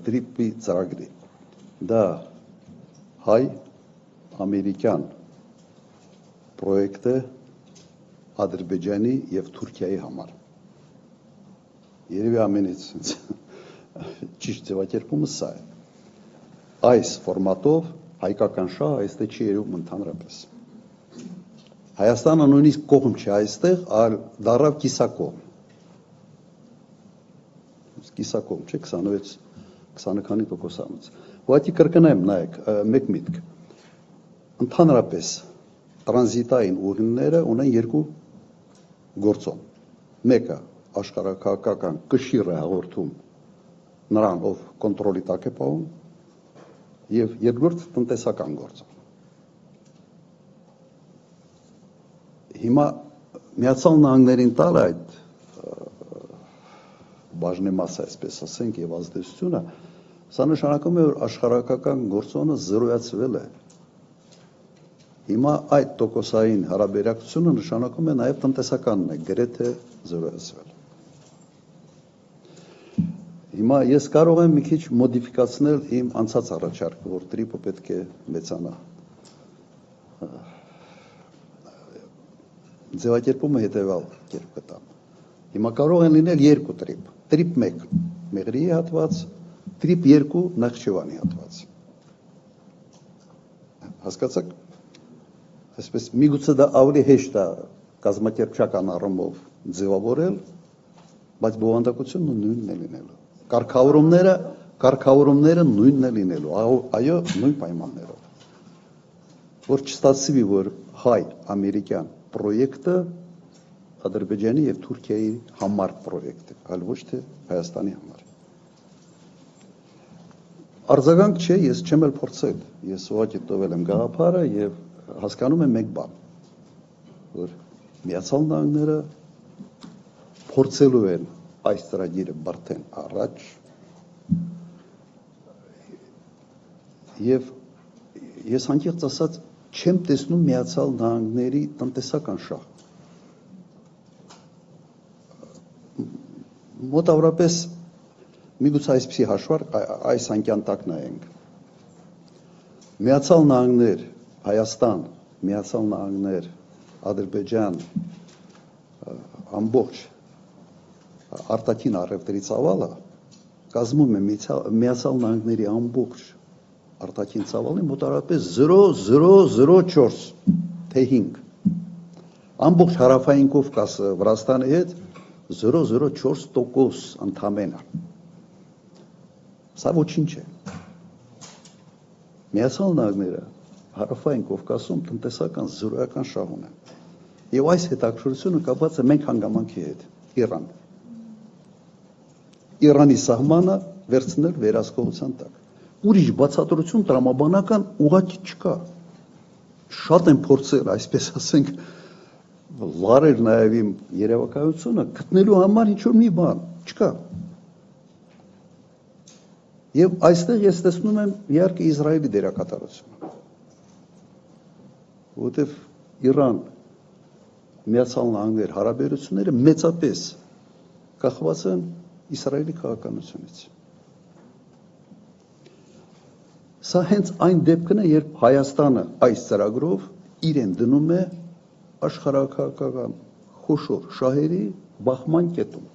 դրիպի ծրագրի։ Դա հայ-ամերիկյան պրոյեկտ է Ադրբեջանի և Թուրքիայի համար։ Երևի ամենից ճիշտ ձևակերպումը սա է։ Այս ֆորմատով հայկական շահը այստեղ չի երևում ընդհանրապես։ Հայաստանը նույնիսկ կողմ չի այստեղ, այլ դառավ կիսակողմ։ Կիսակողմ չէ 20 քանի տոկոսանոց։ Ուղղակի կրկնեմ, նայեք, մեկ միտք։ Ընդհանրապես տրանզիտային ուղիները ունեն երկու գործոն։ Մեկը աշխարհաքաղաքական կշիռ է հաղորդում նրան, ով կոնտրոլի տակ է պահում, և երկրորդ տնտեսական գործոն։ Հիմա Միացյալ Նահանգներին տալ այդ բաժնեմասը, այսպես ասենք, և ազդեցությունը, սա նշանակում է, որ աշխարհաքաղաքական գործոնը զրոյացվել է։ Հիմա այդ տոկոսային հարաբերակցությունը նշանակում է նաև տնտեսականն է գրեթե զրոյացվել։ Հիմա ես կարող եմ մի քիչ մոդիֆիկացնել իմ անցած առաջարկը, որ տրիպը պետք է մեծանա։ Ձևակերպումը հետևյալ կերպ կտամ։ Հիմա կարող են լինել երկու տրիպ։ Տրիպ 1 Մեղրիի հատված, տրիպ 2 Նախճիվանի հատված։ Հասկացաք։ Այսպես միգուցե դա ավելի հեշտ է կազմակերպչական առումով ձևավորել, բայց բովանդակությունը նույնն է լինելու։ Կարգավորումները նույնն է լինելու, այո, նույն պայմաններով։ Որ չստացվի, որ հայ-ամերիկյան պրոյեկտը Ադրբեջանի և Թուրքիայի համար պրոյեկտ է, այլ ոչ թե Հայաստանի համար։ Արձագանք չէ, ես չեմ էլ փորձել, ես ուղղակի տվել եմ գաղափարը և հասկանում եմ մեկ բան, որ Միացյալ Նահանգները փորձելու են այս ծրագիրը բրդեն առաջ և ես անկեղծ ասած չեմ տեսնում Միացյալ Նահանգների տնտեսական շահ։ Մոտավորապես միգուցե այսպիսի հաշվարկ այս անկյան տակ նայենք։ Միացյալ Նահանգներ, Հայաստան, Միացյալ Նահանգներ, Ադրբեջան, ամբողջ արտաքին առևտրի ծավալը կազմում է Միացյալ Նահանգների ամբողջ արտաքին ծավալի մոտավորապես 0.004 թե 5։ Ամբողջ հարավային Կովկասը Վրաստանի հետ 0.04% ընդամենը։ Սա ոչինչ է։ Միացյալ Նահանգները հարավային Կովկասում տնտեսական զրոյական շահ ունեն։ Եվ այս հետաքրքրությունը կապված է մենք հանգամանքի հետ, Իրան։ Իրանի սահմանը վերցնել վերահսկողության տակ։ Ուրիշ բացատրություն տրամաբանական ուղղակի չկա։ Շատ են փորձել, այսպես ասենք, լարել նաև իմ երևակայությունը, գտնելու համար ինչ-որ մի բան, չկա։ Եվ այստեղ ես տեսնում եմ իհարկե Իսրայելի դերակատարությունը, որովհետև Իրան, Միացյալ Նահանգներ հարաբերությունները մեծապես կախված են Իսրայելի քաղաքականությունից։ Սա հենց այն դեպքն է, երբ Հայաստանը այս ծրագրով իրեն դնում է աշխարհաքաղաքական խոշոր շահերի բախման կետում։